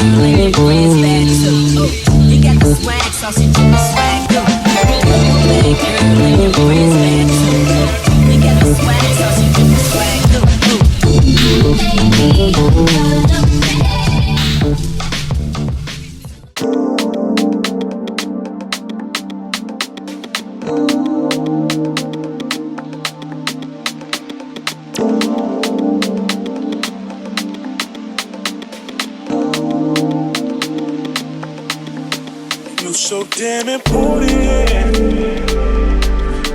girl and your friends bad too. You got the swag, so she do the swag too. Bad girl and your friends bad too. You got the swag, so she do the swag too. You so damn important.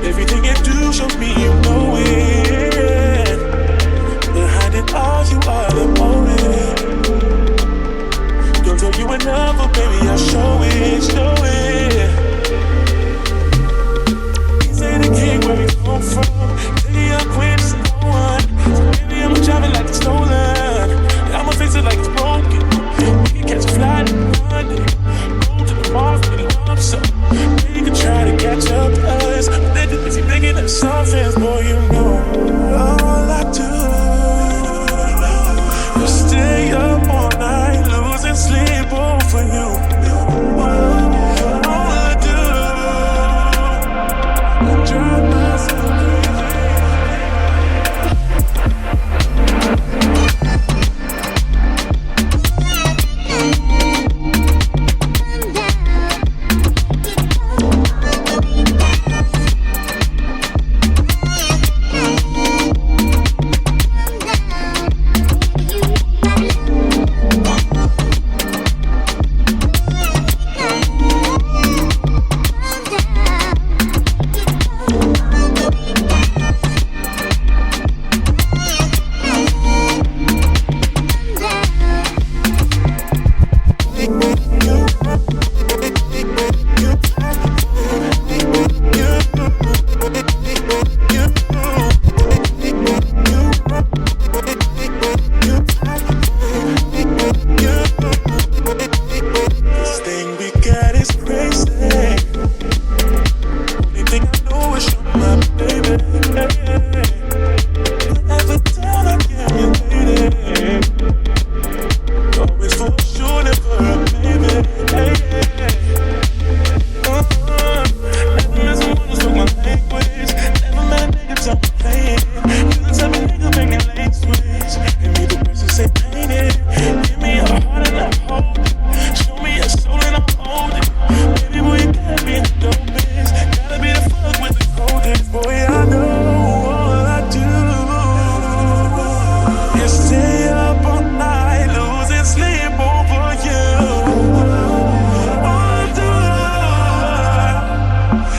Everything you do shows me you know it. Behind it all, you are the motive. Don't tell you enough, but baby, I'll show it, show it. These ain't the king where we come from. Tell you I'm queen, so no one. So baby, I'm driving like it's stolen. I'ma fix it like it's broken. We can catch a flight in London. Go to the mall for the lump sum. They can try to catch up to us, but they're too busy making us something. Boy, you know all I do is stay up all night, losing sleep over you. All I do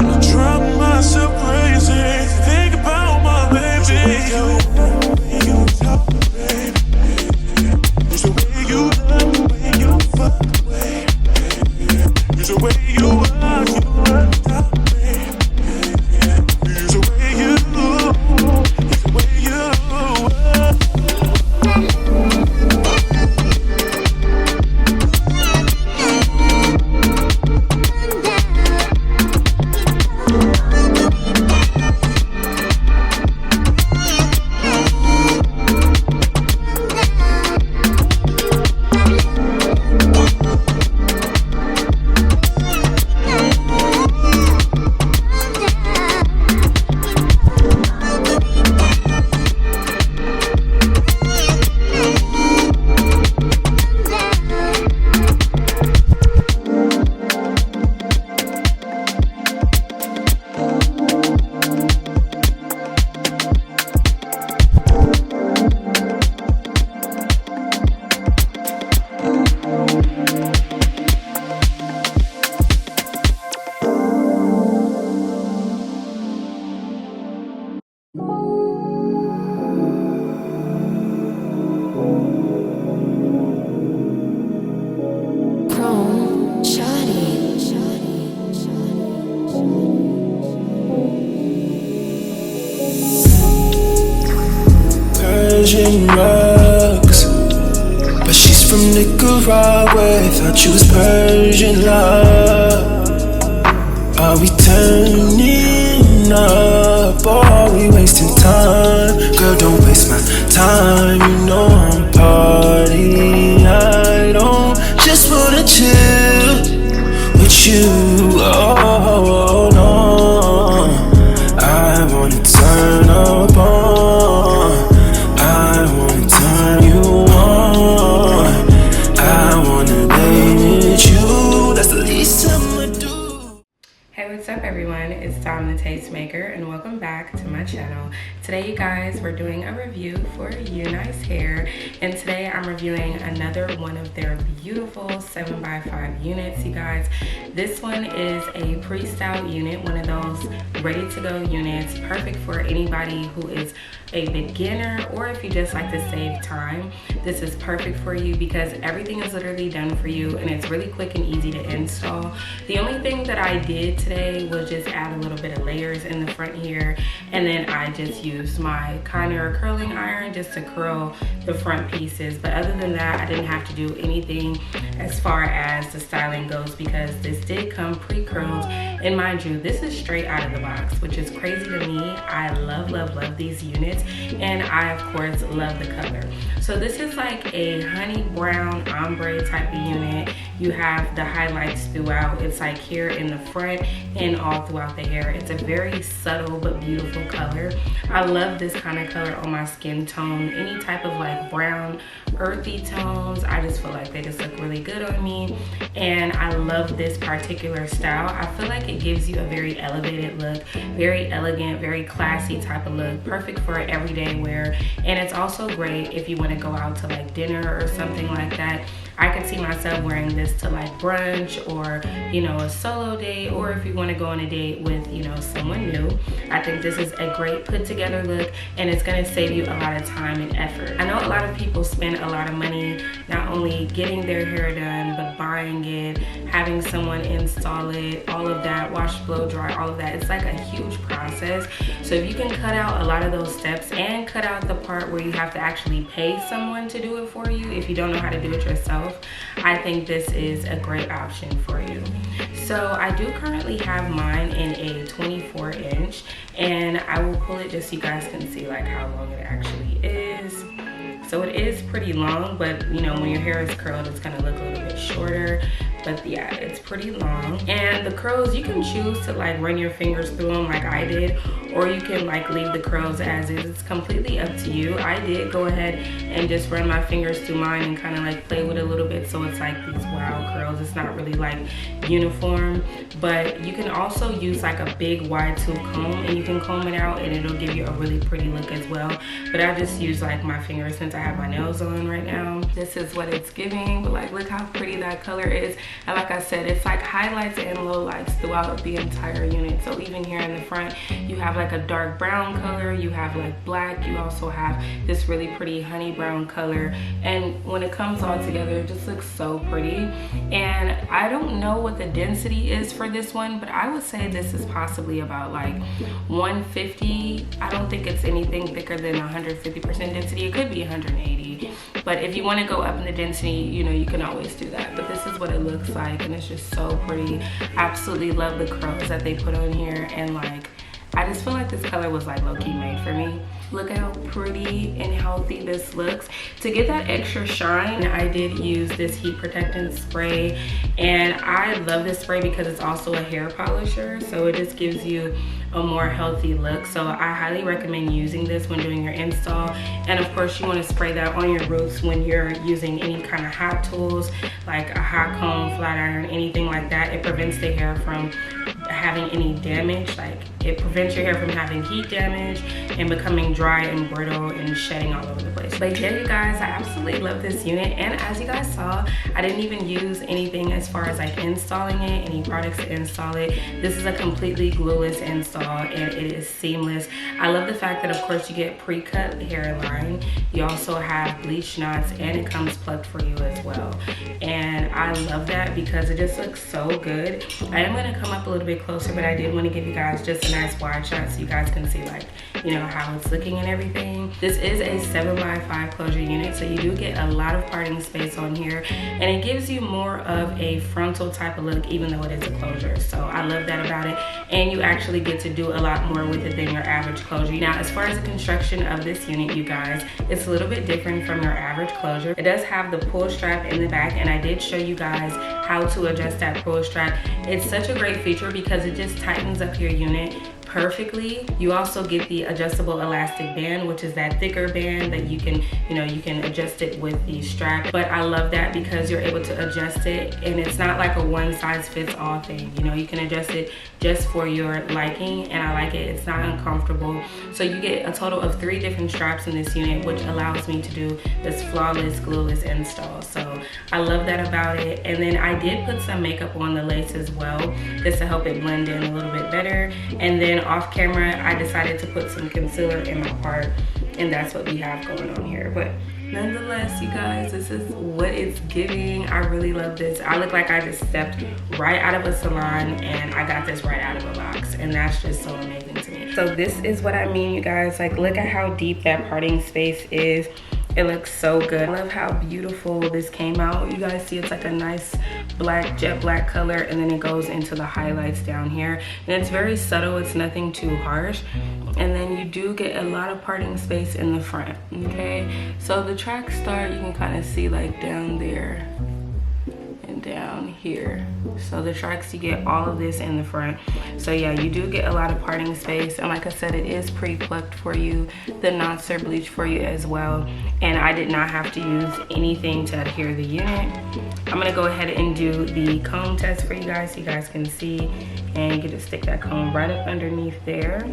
is drive myself crazy. Persian rugs, but she's from Nicaragua. Thought you was Persian love. Are we turning up or are we wasting time? Girl, don't waste my time. You know I'm partying. I don't Dom the Tastemaker, and welcome back to my channel. Today you guys, we're doing a review for Unice hair, and today I'm reviewing another one of their beautiful 7x5 units. You guys, this one is a pre-styled unit, one of those ready to go units, perfect for anybody who is a beginner or if you just like to save time. This is perfect for you because everything is literally done for you and it's really quick and easy to install. The only thing that I did today was just add a little bit of layers in the front here, and then I just used my Conair curling iron just to curl the front pieces. But other than that, I didn't have to do anything as far as the styling goes because this did come pre-curled. And mind you, this is straight out of the box, which is crazy to me. I love these units, and I of course love the color. So this is like a honey brown ombre type of unit. You have the highlights throughout. It's like here in the front and all throughout the hair. It's a very subtle but beautiful color. I love this kind of color on my skin tone. Any type of like brown earthy tones, I just feel like they just look really good on me, and I love this particular style. I feel like it gives you a very elevated look, very elegant, very classy type of look, perfect for everyday wear. And it's also great if you want to go out to like dinner or something like that. I could see myself wearing this to like brunch or, you know, a solo date, or if you want to go on a date with, you know, someone new. I think this is a great put together look, and it's going to save you a lot of time and effort. I know a lot of people spend a lot of money not only getting their hair done, but buying it, having someone install it, all of that, wash, blow, dry, all of that. It's like a huge process. So if you can cut out a lot of those steps and cut out the part where you have to actually pay someone to do it for you if you don't know how to do it yourself, I think this is a great option for you. So I do currently have mine in a 24 inch, and I will pull it just so you guys can see like how long it actually is. So it is pretty long, but you know, when your hair is curled, it's gonna look a little bit shorter. But yeah, it's pretty long. And the curls, you can choose to like run your fingers through them like I did, or you can like leave the curls as is. It's completely up to you. I did go ahead and just run my fingers through mine and kind of like play with it a little bit, so it's like these wild curls. It's not really like uniform, but you can also use like a big wide tooth comb, and you can comb it out and it'll give you a really pretty look as well. But I just use like my fingers since I have my nails on right now. This is what it's giving, but like look how pretty that color is. And like I said, it's like highlights and lowlights throughout the entire unit. So even here in the front, you have like a dark brown color, you have like black, you also have this really pretty honey brown color. And when it comes all together, it just looks so pretty. And I don't know what the density is for this one, but I would say this is possibly about like 150. I don't think it's anything thicker than 150% density. It could be 180. But if you want to go up in the density, you know, you can always do that. But this is what it looks like, and it's just so pretty. Absolutely love the curls that they put on here, and like I just feel like this color was like low-key made for me. Look how pretty and healthy this looks. To get that extra shine, I did use this heat protectant spray, and I love this spray because it's also a hair polisher, so it just gives you a more healthy look. So I highly recommend using this when doing your install. And of course, you want to spray that on your roots when you're using any kind of hot tools like a hot comb, flat iron, anything like that. It prevents the hair from having any damage. Like it prevents your hair from having heat damage and becoming dry and brittle and shedding all over the place. But yeah, you guys, I absolutely love this unit. And as you guys saw, I didn't even use anything as far as like installing it, any products to install it. This is a completely glueless install, and it is seamless. I love the fact that of course you get pre-cut hairline. You also have bleach knots, and it comes plucked for you as well. And I love that because it just looks so good. I am going to come up a little bit closer, but I did want to give you guys just a nice wide shot so you guys can see like, you know, how it's looking and everything. This is a 7x5 closure unit, so you do get a lot of parting space on here, and it gives you more of a frontal type of look even though it is a closure. So I love that about it, and you actually get to do a lot more with it than your average closure. Now, as far as the construction of this unit, you guys, it's a little bit different from your average closure. It does have the pull strap in the back, and I did show you guys how to adjust that pull strap. It's such a great feature because it just tightens up your unit perfectly. You also get the adjustable elastic band, which is that thicker band that you can, you can adjust it with the strap. But I love that because you're able to adjust it, and it's not like a one size fits all thing. You can adjust it just for your liking, and I like it. It's not uncomfortable. So you get a total of 3 different straps in this unit, which allows me to do this flawless glueless install. So I love that about it. And then I did put some makeup on the lace as well, just to help it blend in a little bit better. And then off camera, I decided to put some concealer in my part, and that's what we have going on here. But nonetheless, you guys, this is what it's giving. I really love this. I look like I just stepped right out of a salon, and I got this right out of a box, and that's just so amazing to me. So this is what I mean, you guys. Like, look at how deep that parting space is. It looks so good. I love how beautiful this came out. You guys see it's like a nice black, jet black color, and then it goes into the highlights down here. And it's very subtle, it's nothing too harsh. And then you do get a lot of parting space in the front, okay? So the tracks start, you can kind of see like down there and down here. So the tracks, you get all of this in the front. So yeah, you do get a lot of parting space, and like I said, it is pre-plucked for you. The knots are bleached for you as well, and I did not have to use anything to adhere the unit. I'm gonna go ahead and do the comb test for you guys so you guys can see, and you get to stick that comb right up underneath there.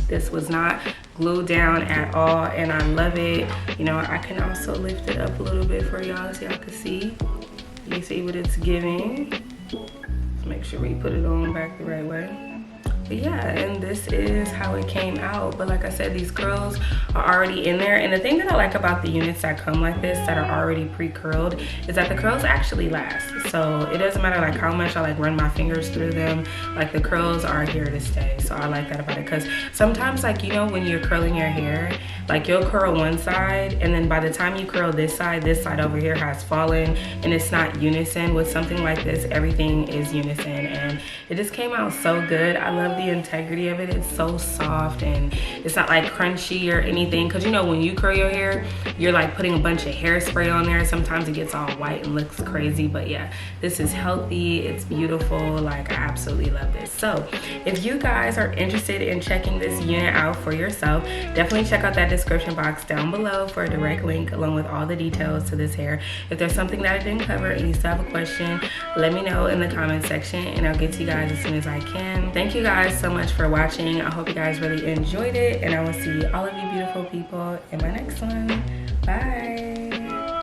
This was not glued down at all, and I love it. I can also lift it up a little bit for y'all so y'all can see. You see what it's giving. Let's make sure we put it on back the right way. But yeah, and this is how it came out. But like I said, these curls are already in there. And the thing that I like about the units that come like this, that are already pre-curled, is that the curls actually last. So it doesn't matter like how much I like run my fingers through them, like the curls are here to stay. So I like that about it, because sometimes like, when you're curling your hair, like you'll curl one side, and then by the time you curl this side over here has fallen, and it's not unison. With something like this, everything is unison, and it just came out so good. I love the integrity of it. It's so soft, and it's not like crunchy or anything, because when you curl your hair, you're like putting a bunch of hairspray on there. Sometimes it gets all white and looks crazy, but yeah, this is healthy, it's beautiful. Like, I absolutely love this. So if you guys are interested in checking this unit out for yourself, definitely check out that description box down below for a direct link along with all the details to this hair. If there's something that I didn't cover and you still have a question, let me know in the comment section, and I'll get to you guys as soon as I can. Thank you guys so much for watching. I hope you guys really enjoyed it, and I will see all of you beautiful people in my next one. Bye.